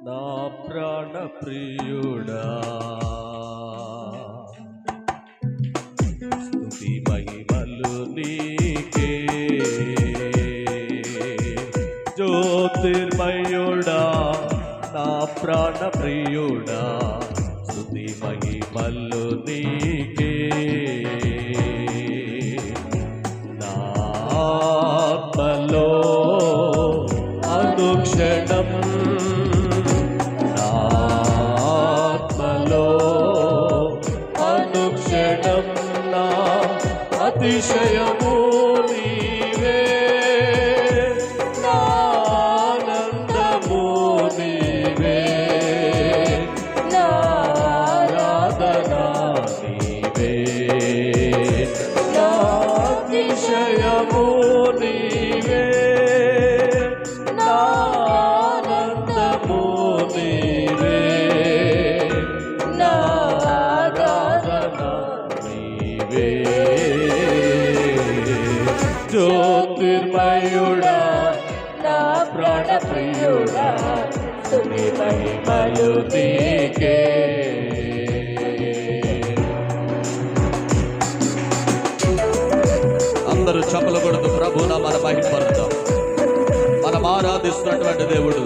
నా ప్రాణ ప్రియుడా, స్తుతి మహిమలు నీకే. జ్యోతిర్మయుడా నా ప్రాణ ప్రియుడా, స్తుతి మహిమలు నీకే. నా ఆత్మలో అనుక్షణం, నా ఆత్మలో అనుక్షణం నా అతిశయము నీవే, నా ఆనందము నీవే, నా ఆరాధన నీవే, నా అతిశయము నీవే, నా ఆనందము నీవే, నా ఆరాధన నీవే. జ్యోతిర్మయుడా నా ప్రాణ ప్రియుడా, స్తుతి మహిమలు నీకే. అందరూ చప్పలు కొడుతూ ప్రభువున మన మహిమపడతాం. మనం ఆరాధిస్తున్నటువంటి దేవుడు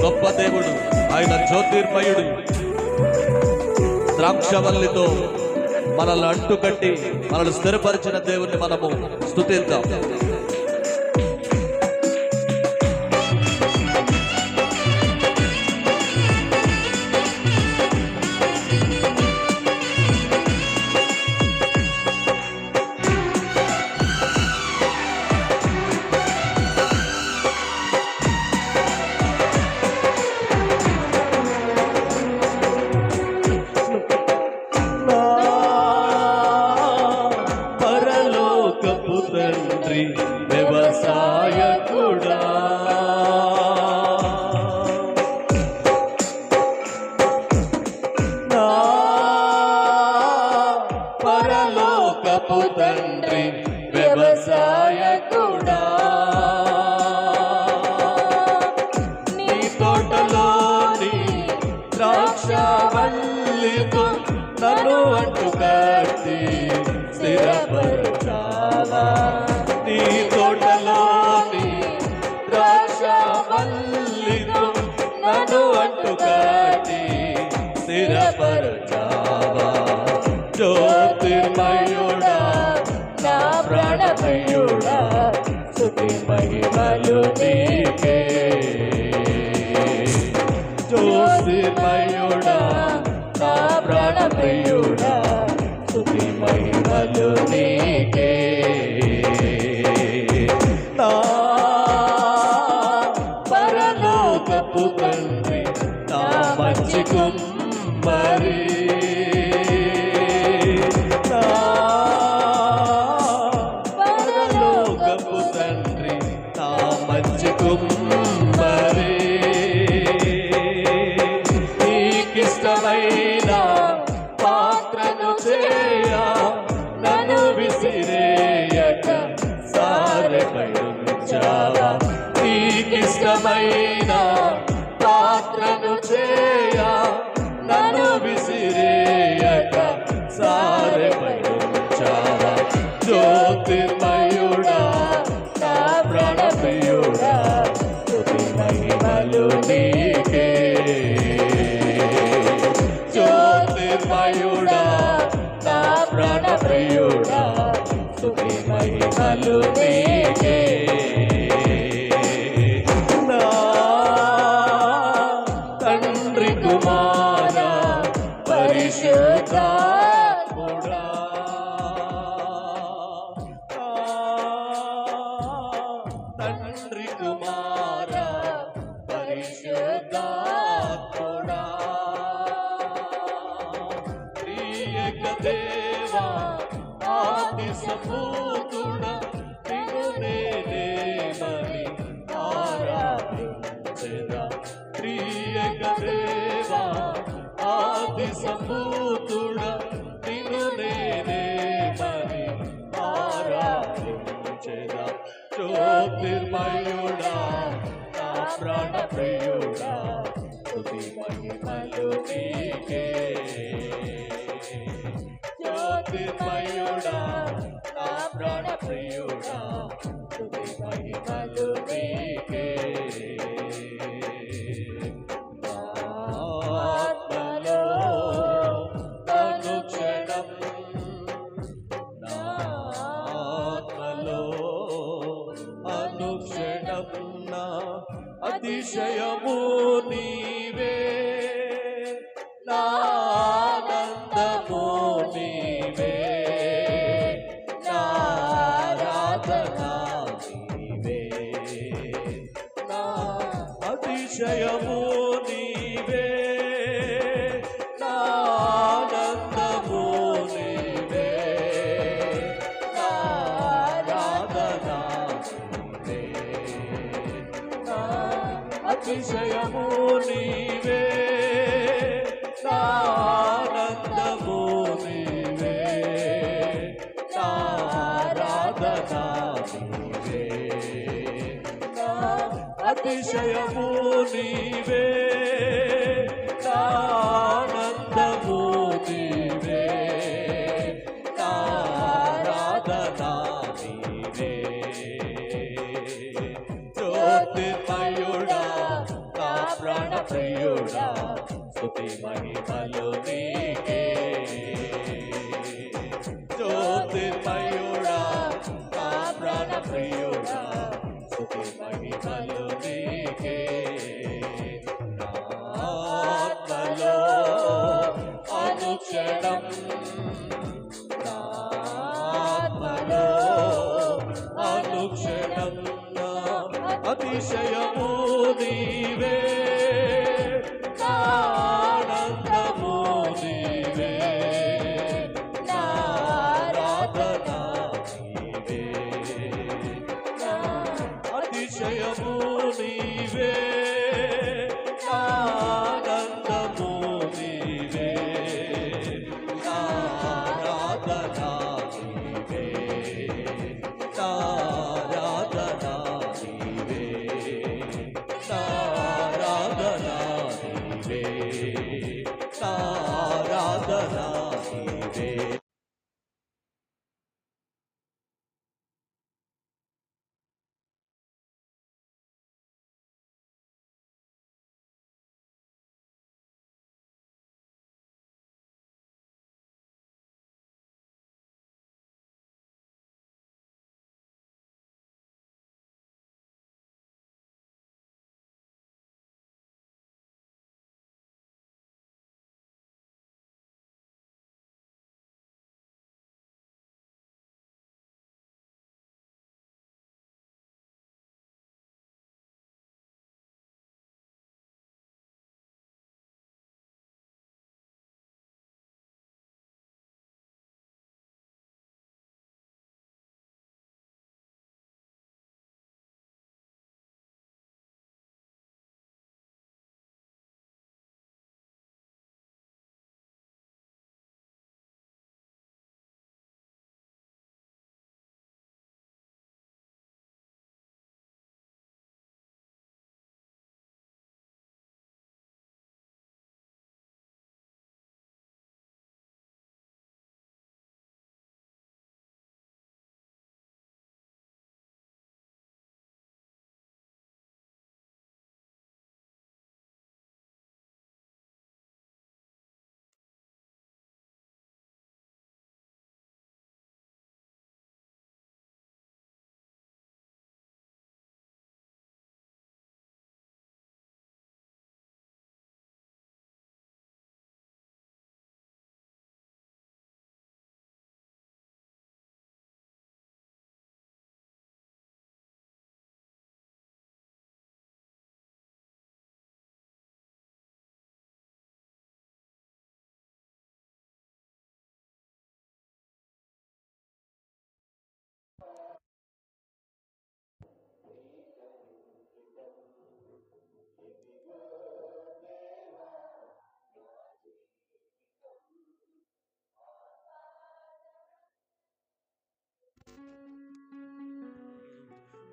గొప్ప దేవుడు, ఆయన జ్యోతిర్మయుడు. ద్రాక్షవల్లితో మనల్ని అంటుకట్టి మనల్ని స్థిరపరిచిన దేవుణ్ణి మనము స్తుతిద్దాం. తండ్రి వ్యవసాయకుడా, నా పరలోకపు తండ్రి వ్యవసాయకుడా, నీ తోటలోని ద్రాక్షవల్లితో నన్ను అంటుకట్టి స్థిరపరచావా. నీ తోటలోని ద్రాక్షవల్లితో నన్ను అంటుకట్టి స్థిరపరచావా. జ్యోతిర్మయుడా నా ప్రాణ ప్రియుడా, స్తుతి మహిమలు నీకే. జ్యోతిర్మయుడా నా ప్రాణ ప్రియుడా, స్తుతి మహిమలు నీకే. నా పరలోకపు తండ్రి నా మంచి కుమ్మరి, నా పరలోకపు తండ్రి నా మంచి కుమ్మరి. నీకిష్టమైన పాత్రను చేయ నన్ను విసిరేయక సారెపై ఉంచావా. నీకిష్టమైన పాత్రను చేయ నన్ను విసిరేయక సారెపై ఉంచావా. జ్యోతిర్మయుడా నా ప్రాణ ప్రియుడా, స్తుతి మహిమలు నీకే. జ్యోతిర్మయుడా నా ప్రాణ ప్రియుడా, స్తుతి మహిమలు నీకే. నా తండ్రి కుమార పరిశుద్ధాత్ముడా, తండ్రి కుమార పరిశుద్ధాత్ముడా, దేవా ఆది సంభూతుడా, నిన్ను నేనేమని ఆరాధించెదా. త్రియక దేవా ఆది సంభూతుడా, నిన్ను నేనేమని ఆరాధించెదా. జ్యోతిర్మయుడా నా ప్రాణ ప్రియుడా స్తుతి మహిమలు నీకే జ్యోతిర్మయుడా నా ప్రాణ ప్రియుడా స్తుతి మహిమలు నీకే ఆత్మలో అనుక్షణం నా ఆత్మలో అనుక్షణం నా అతిశయము నీవే నా ఆనందము నీవే నా ఆరాధన నీవే నా అతిశయము నీవే నా ఆనందము నీవే నా ఆరాధన నీవే నా అతిశయము నీవే నా ఆనందము నీవే నా ఆరాధన నీవే నా అతిశయము నీవే నా ఆనందము నీవే నా ఆరాధన నీవే జ్యోతిర్మయుడా నా ప్రాణ ప్రియుడా స్తుతి మహిమలు నీకే జ్యోతిర్మయుడా నా ప్రాణ ప్రియుడా స్తుతి మహిమలు నీకే నా ఆత్మలో అనుక్షణం నా ఆత్మలో అనుక్షణం నా అతిశయము నీవే నా ఆనందము నీవే నా ఆరాధన నీవే నా అతిశయము నీవే నా ఆనందము నీవే నా ఆరాధన నీవే నా ఆరాధన నీవే నా ఆరాధన నీవే నా ఆరాధన నీవే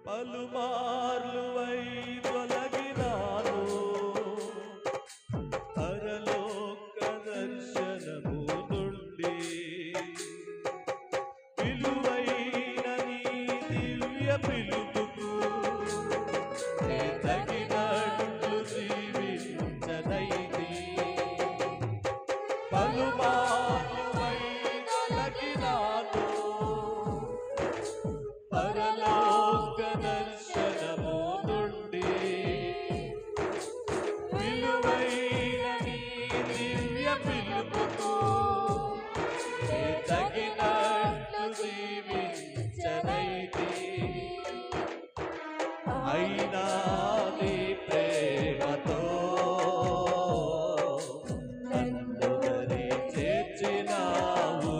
పలుమార్లు వై తొలగిన పిలుపుకు నే తగినట్లు జీవించనైతి. పలుమార్లు వైదొలగినాను పరలోక దర్శనము నుండి. విలువైన నీ దివ్య పిలుపుకు నే తగినట్లు జీవించనైతి. అయినా నీ ప్రేమతో నన్ను దరి చేర్చినావు.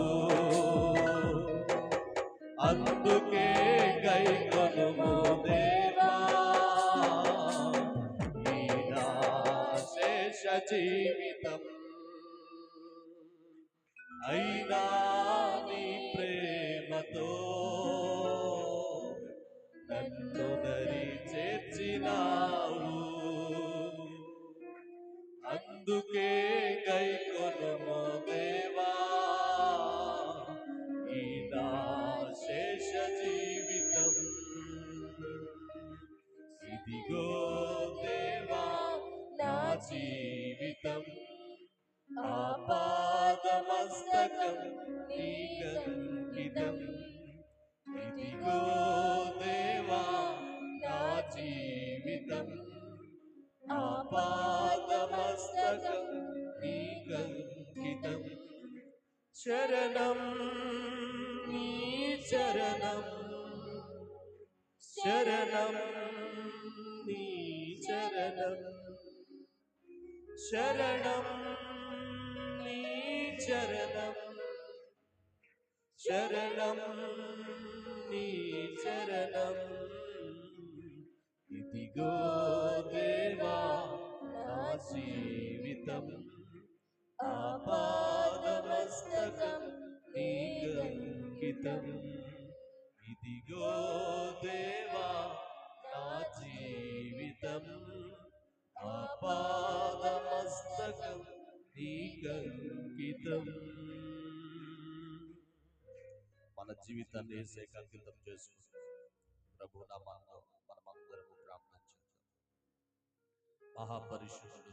అందుకే గైకొనుము దేవా ఈ నా శేష జీవితం. అయినా నీ ప్రేమతో నన్ను దరి చేర్చినావు. అందుకే గైకొనుము దేవా ఈ నా శేష జీవితం. ఇదిగో దేవా నా జీవితం ఆపాదమస్తకం నీకంకితం. ఇదిగో దేవా నా జీవితం ఆపాదమస్తకం నీకంకితం. శరణం నీ చరణం, శరణం నీ చరణం, శరణం నీ చరణం, శరణం నీ చరణం. ఇదిగో దేవా నా జీవితం ఆపాదమస్తకం నీకంకితం. ఇదిగో దేవా నా జీవితం ఆపాదమస్తకం నీకంకితం. మన జీవితాన్ని యేసుకి అంకితం చేసుకుంటాం. ప్రభు నామములో మనమందరము ప్రార్థన చేద్దాం. మహాపరిశుద్ధుడు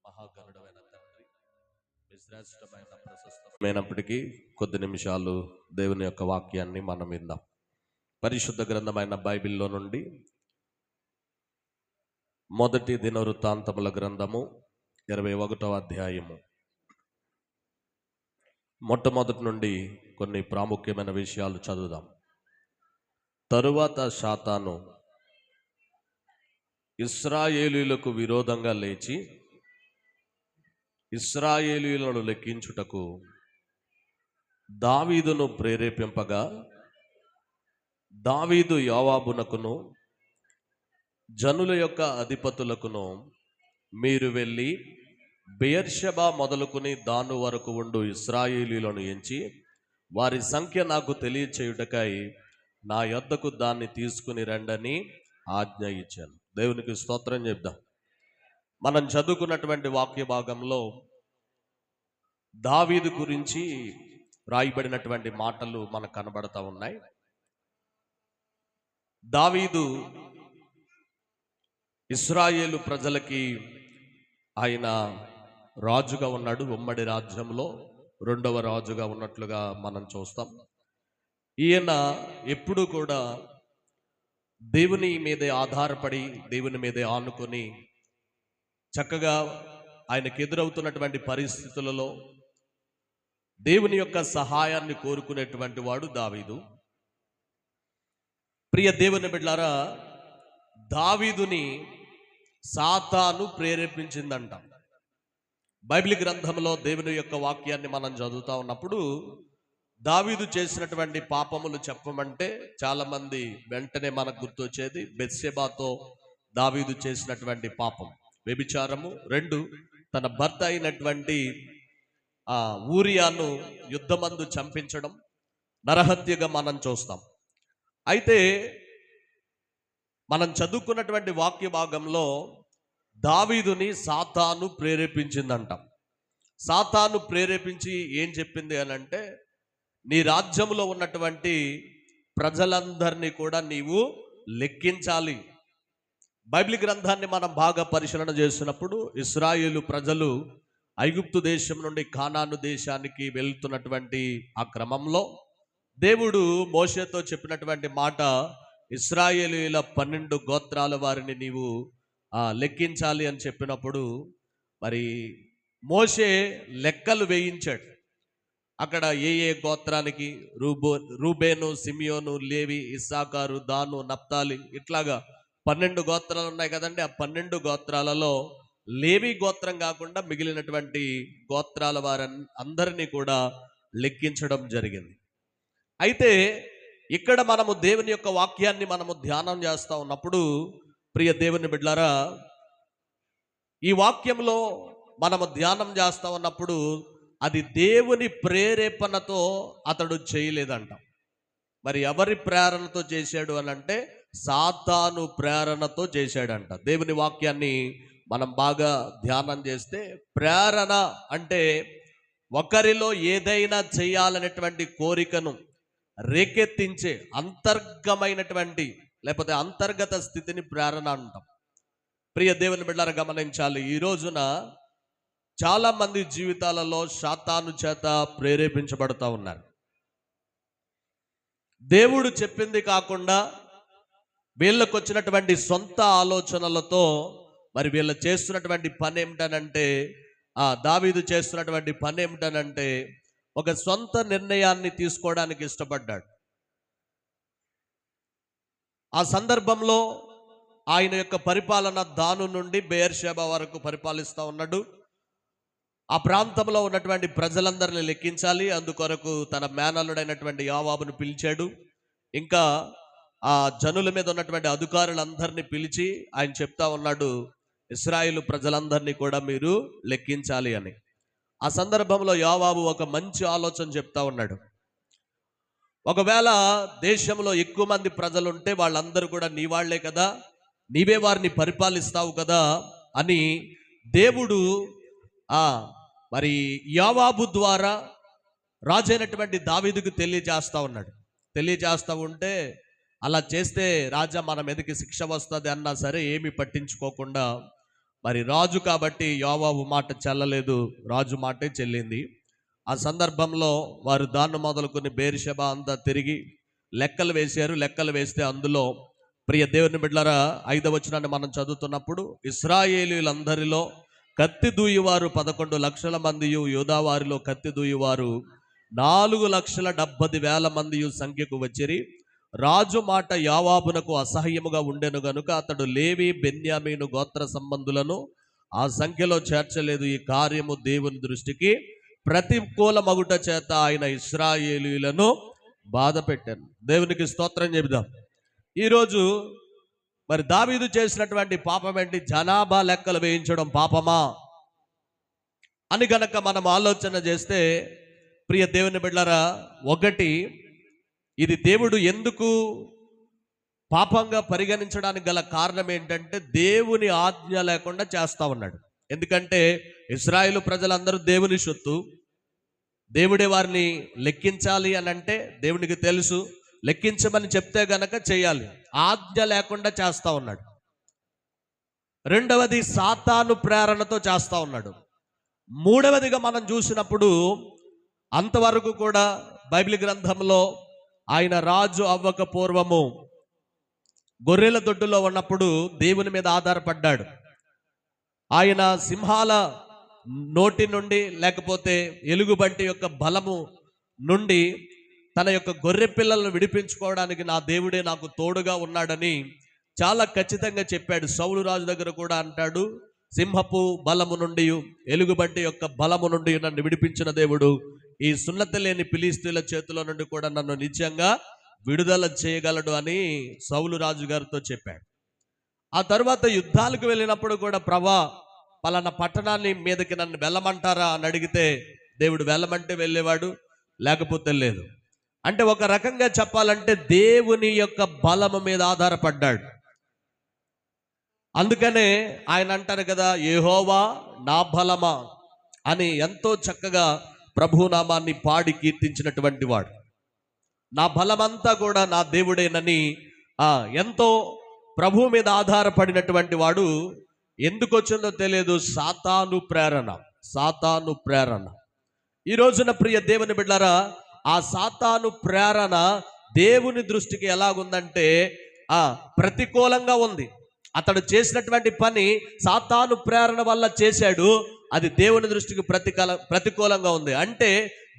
మహాగణుడైన తండ్రి, మీ శ్రేష్టమైన ప్రశస్తమైనప్పటికీ కొద్ది నిమిషాలు దేవుని యొక్క వాక్యాన్ని మనం విందాం. పరిశుద్ధ గ్రంథమైన బైబిల్లో నుండి మొదటి దినవృత్తాంతముల గ్రంథము 21వ అధ్యాయము మొట్టమొదటి నుండి కొన్ని ప్రాముఖ్యమైన విషయాలు చదువుదాం. తరువాత సాతాను ఇశ్రాయేలీయులకు విరోధంగా లేచి ఇశ్రాయేలీయులను లెక్కించుటకు దావీదును ప్రేరేపింపగా, దావీదు యోవాబునకును జనుల యొక్క అధిపతులకును, మీరు వెళ్ళి బెయేర్షెబా మొదలుకుని దాను వరకు ఉండు ఇశ్రాయేలీయులను ఎంచి వారి సంఖ్య నాకు తెలియచేయుటకై నా యొద్దకు దాన్ని తీసుకుని రండని ఆజ్ఞ ఇచ్చాను. దేవునికి స్తోత్రం చెప్దాం. మనం చదువుకున్నటువంటి వాక్య భాగంలో దావీదు గురించి రాయబడినటువంటి మాటలు మనకు కనబడతా ఉన్నాయి. దావీదు ఇశ్రాయేలు ప్రజలకి ఆయన రాజుగా ఉన్నాడు. ఉమ్మడి రాజ్యంలో రెండవ రాజుగా ఉన్నట్లుగా మనం చూస్తాం. ఈయన ఎప్పుడు కూడా దేవుని మీదే ఆధారపడి, దేవుని మీదే ఆనుకొని చక్కగా ఆయనకు ఎదురవుతున్నటువంటి పరిస్థితులలో దేవుని యొక్క సహాయాన్ని కోరుకునేటువంటి వాడు దావీదు. ప్రియ దేవుని బిడ్డలారా, దావీదుని సాతాను ప్రేరేపించిందంట. బైబిల్ గ్రంథంలో దేవుని యొక్క వాక్యాన్ని మనం చదువుతా ఉన్నప్పుడు దావీదు చేసినటువంటి పాపములు చెప్పమంటే చాలా మంది వెంటనే మనకు గుర్తొచ్చేది బెత్షెబాతో దావీదు చేసినటువంటి పాపం, వ్యభిచారము. 2, తన భర్త అయినటువంటి ఊరియాను యుద్ధమందు చంపించడం, నరహత్యగా మనం చూస్తాం. అయితే మనం చదువుకున్నటువంటి వాక్య భాగంలో దావీదుని సాతాను ప్రేరేపించిందంట. సాతాను ప్రేరేపించి ఏం చెప్పింది అని అంటే, నీ రాజ్యంలో ఉన్నటువంటి ప్రజలందరినీ కూడా నీవు లెక్కించాలి. బైబిల్ గ్రంథాన్ని మనం బాగా పరిశీలన చేసినప్పుడు ఇశ్రాయేలు ప్రజలు ఐగుప్తు దేశం నుండి కానాను దేశానికి వెళ్తున్నటువంటి ఆ క్రమంలో దేవుడు మోషేతో చెప్పినటువంటి మాట, ఇశ్రాయేలీయుల 12 గోత్రాల వారిని నీవు లెక్కించాలి అని చెప్పినప్పుడు మరి మోషే లెక్కలు వేయించాడు. అక్కడ ఏ ఏ గోత్రానికి రూబేను, సిమియోను, లేవి, ఇస్సాకారు, దాను, నప్తాలి, ఇట్లాగా 12 గోత్రాలు ఉన్నాయి కదండి. ఆ 12 గోత్రాలలో లేవి గోత్రం కాకుండా మిగిలినటువంటి గోత్రాల అందరినీ కూడా లెక్కించడం జరిగింది. అయితే ఇక్కడ మనము దేవుని యొక్క వాక్యాన్ని మనము ధ్యానం చేస్తూ ఉన్నప్పుడు, ప్రియ దేవుని బిడ్డలారా, ఈ వాక్యంలో మనము ధ్యానం చేస్తూ ఉన్నప్పుడు అది దేవుని ప్రేరేపణతో అతడు చేయలేదంట. మరి ఎవరి ప్రేరణతో చేశాడు అని అంటే సాతాను ప్రేరణతో చేశాడంట. దేవుని వాక్యాన్ని మనం బాగా ధ్యానం చేస్తే, ప్రేరణ అంటే ఒకరిలో ఏదైనా చేయాలనేటువంటి కోరికను రేకెత్తించే అంతర్గమైనటువంటి లేకపోతే అంతర్గత స్థితిని ప్రేరణ అంటాం. ప్రియ దేవుని బిడ్డలారా, గమనించాలి, ఈ రోజున చాలా మంది జీవితాలలో సాతాను చేత ప్రేరేపించబడుతూ ఉన్నారు. దేవుడు చెప్పింది కాకుండా వీళ్ళకు వచ్చినటువంటి సొంత ఆలోచనలతో మరి వీళ్ళు చేస్తున్నటువంటి పని ఏమిటనంటే, దావీదు చేస్తున్నటువంటి పని ఏమిటనంటే ఒక సొంత నిర్ణయాన్ని తీసుకోవడానికి ఇష్టపడ్డాడు. ఆ సందర్భంలో ఆయన యొక్క పరిపాలన దాను నుండి బెయేర్షెబా వరకు పరిపాలిస్తూ ఉన్నాడు. ఆ ప్రాంతంలో ఉన్నటువంటి ప్రజలందరిని లెక్కించాలి. అందుకొరకు తన మేనల్లుడైనటువంటి యోవాబును పిలిచాడు. ఇంకా ఆ జనుల మీద ఉన్నటువంటి అధికారులందరినీ పిలిచి ఆయన చెప్తా ఉన్నాడు, ఇశ్రాయేలు ప్రజలందరినీ కూడా మీరు లెక్కించాలి అని. ఆ సందర్భంలో యోవాబు ఒక మంచి ఆలోచన చెప్తా ఉన్నాడు. ఒకవేళ దేశంలో ఎక్కువ మంది ప్రజలు ఉంటే వాళ్ళందరూ కూడా నీ వాళ్లే కదా, నీవే వారిని పరిపాలిస్తావు కదా అని దేవుడు మరి యోవాబు ద్వారా రాజైనటువంటి దావీదుకు తెలియజేస్తా ఉన్నాడు. తెలియజేస్తా ఉంటే, అలా చేస్తే రాజా మన మీదకి శిక్ష వస్తుంది అన్నా సరే ఏమీ పట్టించుకోకుండా, మరి రాజు కాబట్టి యోవాబు మాట చెల్లలేదు, రాజు మాటే చెల్లింది. ఆ సందర్భంలో వారు దాన్ని మొదలుకొని బెయేర్షెబా అంతా తిరిగి లెక్కలు వేశారు. లెక్కలు వేస్తే అందులో, ప్రియ దేవుని బిడ్డలారా, 5వ వచనాన్ని మనం చదువుతున్నప్పుడు, ఇశ్రాయేలీయులందరిలో కత్తి దూయువారు 11 లక్షల మందియు, యూదా వారిలో కత్తి దూయువారు 4,70,000 మందియు సంఖ్యకు వచ్చిరి. రాజు మాట యోవాబునకు అసహ్యముగా ఉండెను గనుక అతడు లేవి, బెన్యామీను గోత్ర సంబంధులను ఆ సంఖ్యలో చేర్చలేదు. ఈ కార్యము దేవుని దృష్టికి ప్రతికూలమగుట చేత ఆయన ఇశ్రాయేలీయులను బాధ పెట్టాను. దేవునికి స్తోత్రం చెబుదాం. ఈరోజు మరి దావీదు చేసినటువంటి పాపం ఏంటి? జనాభా లెక్కలు వేయించడం పాపమా అని గనక మనం ఆలోచన చేస్తే, ప్రియ దేవుని బిడ్డలారా, ఒకటి, ఇది దేవుడు ఎందుకు పాపంగా పరిగణించడానికి గల కారణం ఏంటంటే దేవుని ఆజ్ఞ లేకుండా చేస్తా ఉన్నాడు. ఎందుకంటే ఇశ్రాయేలు ప్రజలందరూ దేవుని సొత్తు. దేవుడే వారిని లెక్కించాలి అని అంటే దేవునికి తెలుసు, లెక్కించమని చెప్తే గనక చేయాలి. ఆజ్ఞ లేకుండా చేస్తా ఉన్నాడు. రెండవది, సాతాను ప్రేరణతో చేస్తా ఉన్నాడు. మూడవదిగా మనం చూసినప్పుడు, అంతవరకు కూడా బైబిల్ గ్రంథంలో ఆయన రాజు అవ్వక పూర్వము గొర్రెల దొడ్డులో ఉన్నప్పుడు దేవుని మీద ఆధారపడ్డాడు. ఆయన సింహాల నోటి నుండి లేకపోతే ఎలుగుబంటి యొక్క బలము నుండి తన యొక్క గొర్రె పిల్లలను విడిపించుకోవడానికి నా దేవుడే నాకు తోడుగా ఉన్నాడని చాలా ఖచ్చితంగా చెప్పాడు. సౌలు రాజు దగ్గర కూడా అంటాడు, సింహపు బలము నుండి, ఎలుగుబంటి యొక్క బలము నుండి నన్ను విడిపించిన దేవుడు ఈ సున్నత లేని ఫిలిష్తీయుల చేతిలో నుండి కూడా నన్ను నిత్యంగా విడుదల చేయగలడు అని సౌలు రాజు గారితో చెప్పాడు. ఆ తర్వాత యుద్ధాలకు వెళ్ళినప్పుడు కూడా, ప్రభా పలానా పట్టణాన్ని మీదకి నన్ను వెళ్ళమంటారా అని అడిగితే దేవుడు వెళ్ళమంటే వెళ్ళేవాడు, లేకపోతే లేదు. అంటే ఒక రకంగా చెప్పాలంటే దేవుని యొక్క బలము మీద ఆధారపడ్డాడు. అందుకనే ఆయన అంటారు కదా, యెహోవా నా బలమా అని ఎంతో చక్కగా ప్రభునామాన్ని పాడి కీర్తించినటువంటి వాడు. నా బలమంతా కూడా నా దేవుడేనని ఎంతో ప్రభువు మీద ఆధారపడినటువంటి వాడు ఎందుకు వచ్చిందో తెలియదు, సాతాను ప్రేరణ. ఈ రోజున ప్రియ దేవుని బిడ్డలారా, ఆ సాతాను ప్రేరణ దేవుని దృష్టికి ఎలాగుందంటే ప్రతికూలంగా ఉంది. అతడు చేసినటువంటి పని సాతాను ప్రేరణ వల్ల చేశాడు, అది దేవుని దృష్టికి ప్రతికూలంగా ఉంది. అంటే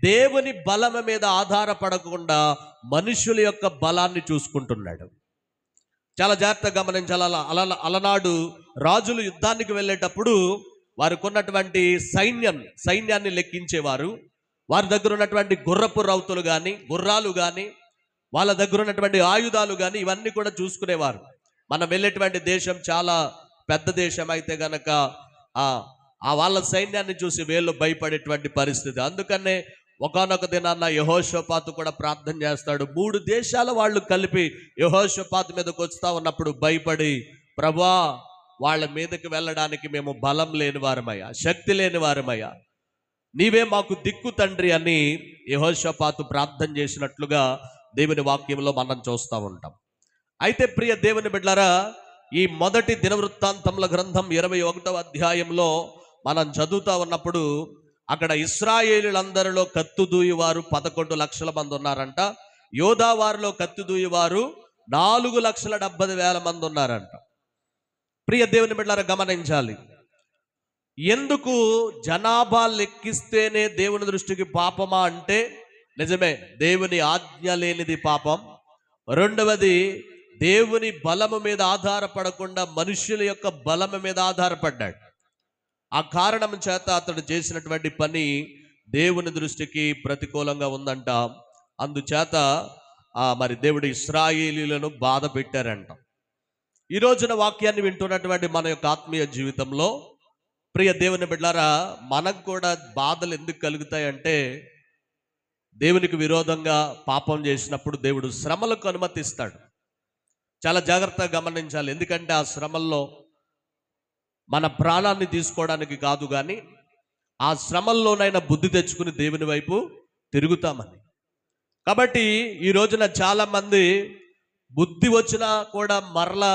దేవుని బలం మీద ఆధారపడకుండా మనుషుల యొక్క బలాన్ని చూసుకుంటున్నాడు. చాలా జాగ్రత్తగా గమనించాలి. అలనాడు రాజులు యుద్ధానికి వెళ్ళేటప్పుడు వారికి ఉన్నటువంటి సైన్యాన్ని లెక్కించేవారు. వారి దగ్గర ఉన్నటువంటి గుర్రపు రౌతులు కానీ, గుర్రాలు కానీ, వాళ్ళ దగ్గర ఉన్నటువంటి ఆయుధాలు కానీ, ఇవన్నీ కూడా చూసుకునేవారు. మనం వెళ్ళేటువంటి దేశం చాలా పెద్ద దేశం అయితే గనక వాళ్ళ సైన్యాన్ని చూసి వీళ్ళు భయపడేటువంటి పరిస్థితి. అందుకనే ఒకానొక దినాన్న యెహోషాపాతు కూడా ప్రార్థన చేస్తాడు. 3 దేశాల వాళ్ళు కలిపి యెహోషాపాతు మీదకి వస్తూ ఉన్నప్పుడు భయపడి, ప్రభువా వాళ్ళ మీదకి వెళ్ళడానికి మేము బలం లేని వారమయ్యా, శక్తి లేని వారమయ్యా, నీవే మాకు దిక్కు తండ్రి అని యెహోషాపాతు ప్రార్థన చేసినట్లుగా దేవుని వాక్యంలో మనం చూస్తూ ఉంటాం. అయితే ప్రియ దేవుని బిడ్డలారా, ఈ మొదటి దినవృత్తాంతముల గ్రంథం 21వ అధ్యాయంలో మనం చదువుతా ఉన్నప్పుడు అక్కడ ఇశ్రాయేలులందరిలో కత్తుదూయి వారు 11 లక్షల మంది ఉన్నారంట. యోధా వారిలో కత్తుదూయి వారు 4,70,000 మంది ఉన్నారంట. ప్రియ దేవుని బిడ్డలారా గమనించాలి, ఎందుకు జనాభా లెక్కిస్తేనే దేవుని దృష్టికి పాపమా అంటే నిజమే, దేవుని ఆజ్ఞ లేనిది పాపం. రెండవది, దేవుని బలము మీద ఆధారపడకుండా మనుషుల యొక్క బలము మీద ఆధారపడ్డాడు. ఆ కారణం చేత అతడు చేసినటువంటి పని దేవుని దృష్టికి ప్రతికూలంగా ఉందంట. అందుచేత మరి దేవుడు ఇశ్రాయేలీయులను బాధ పెట్టారంట. ఈ రోజున వాక్యాన్ని వింటున్నటువంటి మన యొక్క ఆత్మీయ జీవితంలో ప్రియ దేవుని బిడ్డలారా, మనకు కూడా బాధలు ఎందుకు కలుగుతాయంటే దేవునికి విరోధంగా పాపం చేసినప్పుడు దేవుడు శ్రమలకు అనుమతిస్తాడు. చాలా జాగ్రత్తగా గమనించాలి. ఎందుకంటే ఆ శ్రమల్లో మన ప్రాణాన్ని తీసుకోవడానికి కాదు, కానీ ఆ శ్రమల్లోనైనా బుద్ధి తెచ్చుకుని దేవుని వైపు తిరుగుతామని. కాబట్టి ఈ రోజున చాలామంది బుద్ధి వచ్చినా కూడా మరలా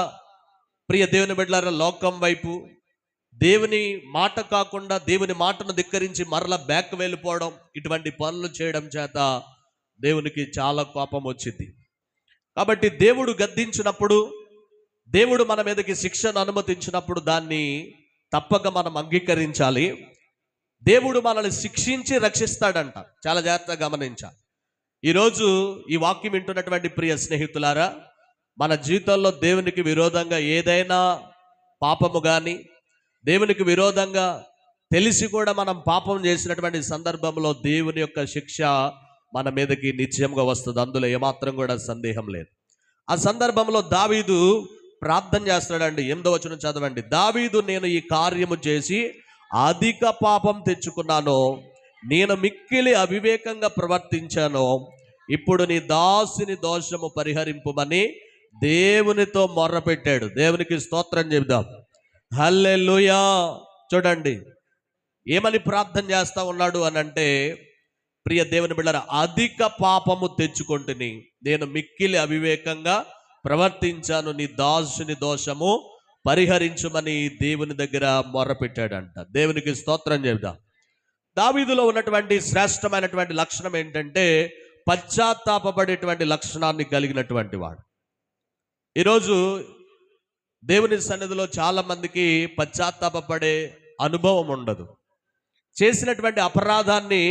ప్రియ దేవుని బిడ్డలారా లోకం వైపు, దేవుని మాట కాకుండా దేవుని మాటను ధిక్కరించి మరలా బ్యాక్ వెళ్ళిపోవడం, ఇటువంటి పనులు చేయడం చేత దేవునికి చాలా కోపం వచ్చింది. కాబట్టి దేవుడు గద్దించినప్పుడు, దేవుడు మన మీదకి శిక్షను అనుమతించినప్పుడు దాన్ని తప్పక మనం అంగీకరించాలి. దేవుడు మనల్ని శిక్షించి రక్షిస్తాడంట. చాలా జాగ్రత్తగా గమనించాలి. ఈరోజు ఈ వాక్యం వింటున్నటువంటి ప్రియ స్నేహితులారా, మన జీవితంలో దేవునికి విరోధంగా ఏదైనా పాపము కానీ, దేవునికి విరోధంగా తెలిసి కూడా మనం పాపం చేసినటువంటి సందర్భంలో దేవుని యొక్క శిక్ష మన మీదకి నిశ్చయంగా వస్తుంది. అందులో ఏమాత్రం కూడా సందేహం లేదు. ఆ సందర్భంలో దావీదు ప్రార్థన చేస్తాడండి. 8వ వచనం చదవండి. దావీదు, నేను ఈ కార్యము చేసి అధిక పాపం తెచ్చుకున్నాను, నేను మిక్కిలి అవివేకంగా ప్రవర్తించాను, ఇప్పుడు నీ దాసుని దోషము పరిహరింపుమని దేవునితో మొర్రపెట్టాడు. దేవునికి స్తోత్రం చెబుదాం. హల్లెలూయా. చూడండి ఏమని ప్రార్థన చేస్తా ఉన్నాడు అని అంటే, ప్రియ దేవుని బిడ్డలారా, అధిక పాపము తెచ్చుకొంటిని, నేను మిక్కిలి అవివేకంగా ప్రవర్తించాను, నీ దాసుని దోషము పరిహరించుమని దేవుని దగ్గర మొర్రపెట్టాడంట. దేవునికి స్తోత్రం చెబుదాం. దావీదులో ఉన్నటువంటి శ్రేష్టమైనటువంటి లక్షణం ఏంటంటే పశ్చాత్తాపపడేటువంటి లక్షణాన్ని కలిగినటువంటి వాడు. ఈరోజు దేవుని సన్నిధిలో చాలా మందికి పశ్చాత్తాపపడే అనుభవం ఉండదు. చేసినటువంటి అపరాధాన్ని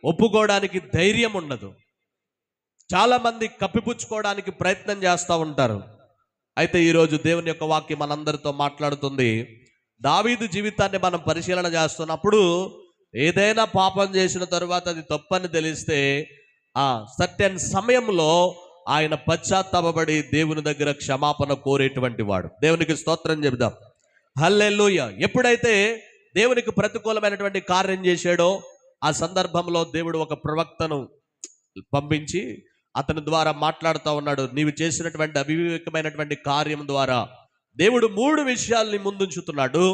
ఒప్పుకోవడానికి ధైర్యం ఉండదు. చాలా మంది కప్పిపుచ్చుకోవడానికి ప్రయత్నం చేస్తూ ఉంటారు. అయితే ఈరోజు దేవుని యొక్క వాక్యం మనందరితో మాట్లాడుతుంది. దావీదు జీవితాన్ని మనం పరిశీలన చేస్తున్నప్పుడు ఏదైనా పాపం చేసిన తరువాత అది తప్పని తెలిస్తే సర్టెన్ సమయంలో ఆయన పశ్చాత్తాపపడి దేవుని దగ్గర క్షమాపణ కోరేటువంటి వాడు. దేవునికి స్తోత్రం చెబుదాం. హల్లెలూయా. ఎప్పుడైతే దేవునికి ప్రతికూలమైనటువంటి కార్యం చేశాడో ఆ సందర్భంలో దేవుడు ఒక ప్రవక్తను పంపించి అతని ద్వారా మాట్లాడుతూ ఉన్నాడు. నీవు చేసినటువంటి అవివేకమైనటువంటి కార్యం ద్వారా దేవుడు 3 విషయాల్ని ముందుంచుతున్నాడు.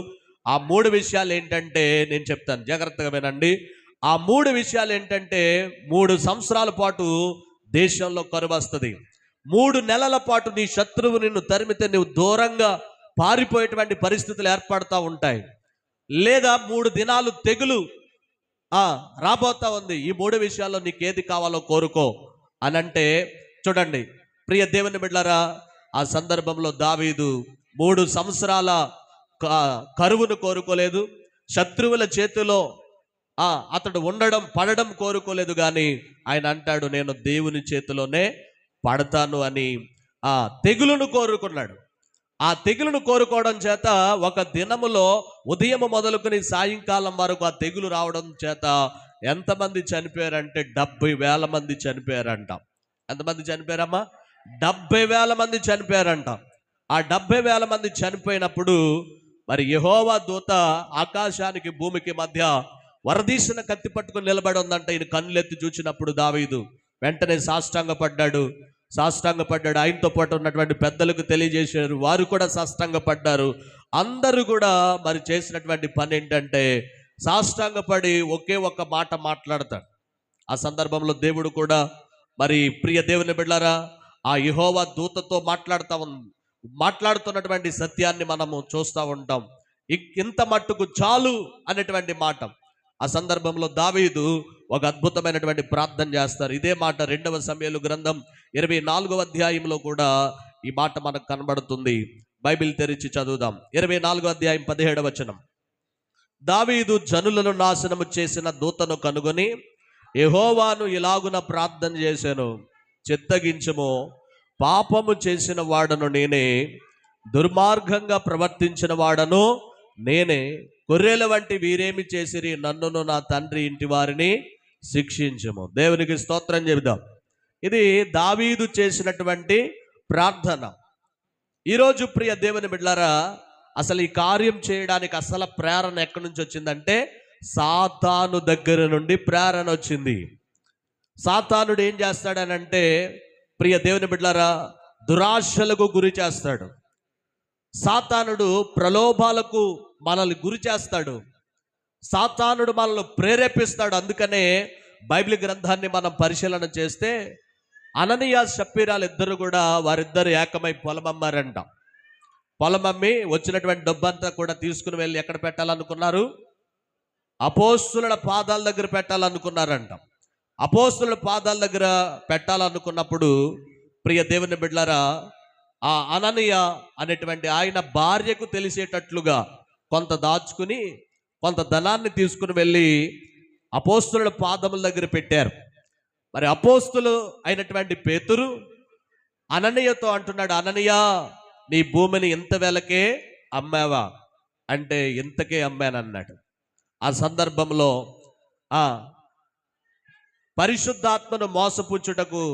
ఆ 3 విషయాలు ఏంటంటే నేను చెప్తాను, జాగ్రత్తగా వినండి. ఆ 3 విషయాలు ఏంటంటే 3 సంవత్సరాల పాటు దేశంలో కరువు వస్తుంది. 3 నెలల పాటు నీ శత్రువు నిన్ను తరిమితే నువ్వు దూరంగా పారిపోయేటువంటి పరిస్థితులు ఏర్పడతా ఉంటాయి. లేదా 3 దినాలు తెగులు రాబోతా ఉంది. ఈ 3 విషయాల్లో నీకు ఏది కావాలో కోరుకో అని అంటే, చూడండి ప్రియ దేవుని బిడ్డలారా, ఆ సందర్భంలో దావీదు 3 సంవత్సరాల కరువును కోరుకోలేదు. శత్రువుల చేతిలో అతడు పడడం కోరుకోలేదు. కానీ ఆయన అంటాడు, నేను దేవుని చేతిలోనే పడతాను అని తెగులును కోరుకున్నాడు. ఆ తెగులును కోరుకోవడం చేత ఒక దినములో ఉదయం మొదలుకొని సాయంకాలం వరకు ఆ తెగులు రావడం చేత ఎంతమంది చనిపోయారంటే 70,000 మంది చనిపోయారంట. ఎంతమంది చనిపోయారమ్మా? 70,000 మంది చనిపోయారంట. ఆ 70,000 మంది చనిపోయినప్పుడు మరి యెహోవా దూత ఆకాశానికి భూమికి మధ్య వరదీసిన కత్తి పట్టుకుని నిలబడి ఉందంట. ఈయన కన్నులెత్తి చూచినప్పుడు దావీదు వెంటనే సాష్టాంగపడ్డాడు. ఆయనతో పాటు ఉన్నటువంటి పెద్దలకు తెలియజేశారు. వారు కూడా సాష్టాంగపడ్డారు. అందరూ కూడా మరి చేసినటువంటి పని ఏంటంటే సాష్టాంగపడి ఒకే ఒక్క మాట మాట్లాడతాడు. ఆ సందర్భంలో దేవుడు కూడా మరి ప్రియ దేవుని బిడ్డలారా, ఆ యెహోవా దూతతో మాట్లాడుతున్నటువంటి సత్యాన్ని మనము చూస్తూ ఉంటాం. ఇంత మట్టుకు చాలు అనేటువంటి మాట. ఆ సందర్భంలో దావీదు ఒక అద్భుతమైనటువంటి ప్రార్థన చేస్తారు. ఇదే మాట 2వ సమూయేలు గ్రంథం 24వ అధ్యాయంలో కూడా ఈ మాట మనకు కనబడుతుంది. బైబిల్ తెరిచి చదువుదాం. 24వ అధ్యాయం 17వ వచనం. దావీదు జనులను నాశనము చేసిన దూతను కనుగొని యెహోవాను ఇలాగున ప్రార్థన చేశాను, చిత్తగించుము, పాపము చేసిన వాడను నేనే, దుర్మార్గంగా ప్రవర్తించిన వాడను నేనే. గొర్రెల వంటి వీరేమి చేసిరి, నన్నును నా తండ్రి ఇంటి వారిని శిక్షించుము. దేవునికి స్తోత్రం చెబుదాం. ఇది దావీదు చేసినటువంటి ప్రార్థన. ఈరోజు ప్రియ దేవుని బిడ్డలారా, అసలు ఈ కార్యం చేయడానికి అసలు ప్రేరణ ఎక్కడి నుంచి వచ్చిందంటే సాతాను దగ్గర నుండి ప్రేరణ వచ్చింది. సాతానుడు ఏం చేస్తాడనంటే ప్రియ దేవుని బిడ్డలారా, దురాశలకు గురి చేస్తాడు. సాతానుడు ప్రలోభాలకు మనల్ని గురి చేస్తాడు. సాతానుడు మనల్ని ప్రేరేపిస్తాడు. అందుకనే బైబిల్ గ్రంథాన్ని మనం పరిశీలన చేస్తే అననీయ సప్పీరాలు ఇద్దరు కూడా వారిద్దరు ఏకమై పొలం అమ్మారంట. పొలం అమ్మి వచ్చినటువంటి డబ్బంతా కూడా తీసుకుని వెళ్ళి ఎక్కడ పెట్టాలనుకున్నారు? అపోస్తుల పాదాల దగ్గర పెట్టాలనుకున్నారంట. అపోస్తుల పాదాల దగ్గర పెట్టాలనుకున్నప్పుడు ప్రియ దేవుని బిడ్డలారా, ఆ అననీయ అనేటువంటి ఆయన భార్యకు తెలిసేటట్లుగా కొంత దాచుకుని కొంత ధనాన్ని తీసుకుని వెళ్ళి అపోస్తుల పాదముల దగ్గర పెట్టారు. మరి అపోస్తులు అయినటువంటి పేతురు అననీయతో అంటున్నాడు, అననీయ, నీ భూమిని ఇంత వేలకే అమ్మావా అంటే ఇంతకే అమ్మానన్నాడు. ఆ సందర్భంలో పరిశుద్ధాత్మను మోసపుచ్చుటకు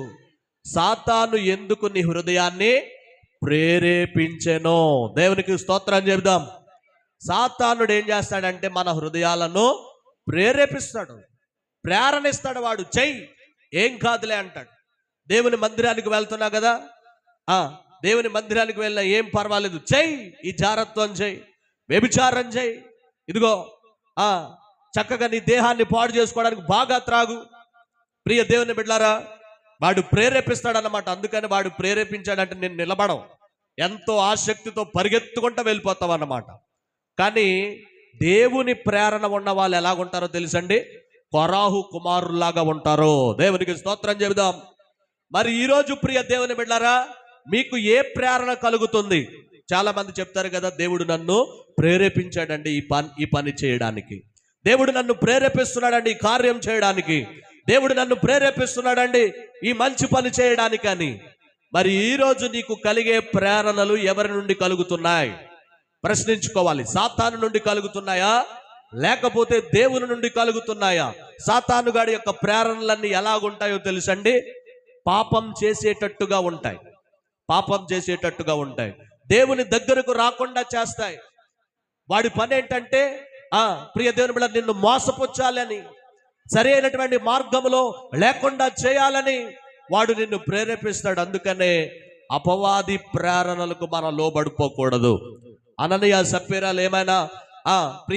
సాతాను ఎందుకు నీ హృదయాన్ని ప్రేరేపించెనో. దేవునికి స్తోత్రం చెబుదాం. సాతానుడు ఏం చేస్తాడంటే మన హృదయాలను ప్రేరేపిస్తాడు, ప్రేరణిస్తాడు. వాడు చెయ్యి, ఏం కాదులే అంటాడు. దేవుని మందిరానికి వెళ్తున్నా కదా, దేవుని మందిరానికి వెళ్ళినా ఏం పర్వాలేదు, చెయ్యి, ఈ జారత్వం చెయ్యి, వ్యభిచారం చెయ్యి, ఇదిగో చక్కగా నీ దేహాన్ని పాడు చేసుకోవడానికి బాగా త్రాగు. ప్రియ దేవుని బిడ్డలారా, వాడు ప్రేరేపిస్తాడన్నమాట. అందుకని వాడు ప్రేరేపించాడంటే నేను నిలబడం, ఎంతో ఆసక్తితో పరిగెత్తుకుంటూ వెళ్ళిపోతాం అన్నమాట. కానీ దేవుని ప్రేరణ ఉన్న వాళ్ళు ఎలాగుంటారో తెలుసండి? కొరాహు కుమారులాగా ఉంటారో. దేవునికి స్తోత్రం చెబుదాం. మరి ఈరోజు ప్రియ దేవుని బిడ్డలారా, మీకు ఏ ప్రేరణ కలుగుతుంది? చాలా మంది చెప్తారు కదా, దేవుడు నన్ను ప్రేరేపించాడండి ఈ పని చేయడానికి, దేవుడు నన్ను ప్రేరేపిస్తున్నాడండి ఈ కార్యం చేయడానికి, దేవుడు నన్ను ప్రేరేపిస్తున్నాడండి ఈ మంచి పని చేయడానికి అని. మరి ఈరోజు నీకు కలిగే ప్రేరణలు ఎవరి నుండి కలుగుతున్నాయి? ప్రశ్నించుకోవాలి. సాతాను నుండి కలుగుతున్నాయా లేకపోతే దేవుని నుండి కలుగుతున్నాయా? సాతానుగాడి యొక్క ప్రేరణలన్నీ ఎలాగుంటాయో తెలుసండి? పాపం చేసేటట్టుగా ఉంటాయి, పాపం చేసేటట్టుగా ఉంటాయి, దేవుని దగ్గరకు రాకుండా చేస్తాయి. వాడి పని ఏంటంటే ప్రియ దేవుని బిడ్డ, నిన్ను మోసపుచ్చాలని, సరైనటువంటి మార్గంలో లేకుండా చేయాలని వాడు నిన్ను ప్రేరేపిస్తాడు. అందుకనే అపవాది ప్రేరణలకు మనం లోబడిపోకూడదు. అననీయ సప్పీరాలు ఏమైనా